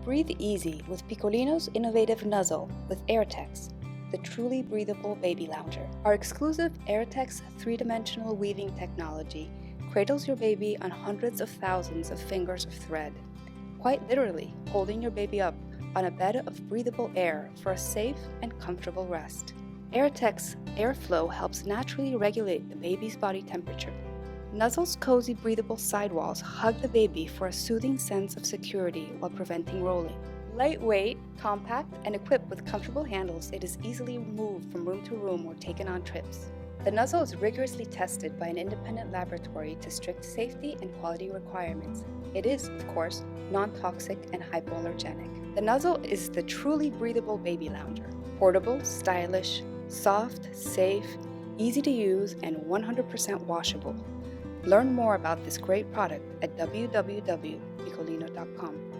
Breathe easy with Piccolino's innovative Nuzzle with AirTex, the truly breathable baby lounger. Our exclusive AirTex 3-dimensional weaving technology cradles your baby on hundreds of thousands of fingers of thread, quite literally holding your baby up on a bed of breathable air for a safe and comfortable rest. AirTex airflow helps naturally regulate the baby's body temperature. Nuzzle's cozy breathable sidewalls hug the baby for a soothing sense of security while preventing rolling. Lightweight, compact, and equipped with comfortable handles, it is easily moved from room to room or taken on trips. The Nuzzle is rigorously tested by an independent laboratory to strict safety and quality requirements. It is, of course, non-toxic and hypoallergenic. The Nuzzle is the truly breathable baby lounger. Portable, stylish, soft, safe, easy to use, and 100% washable. Learn more about this great product at www.piccolino.com.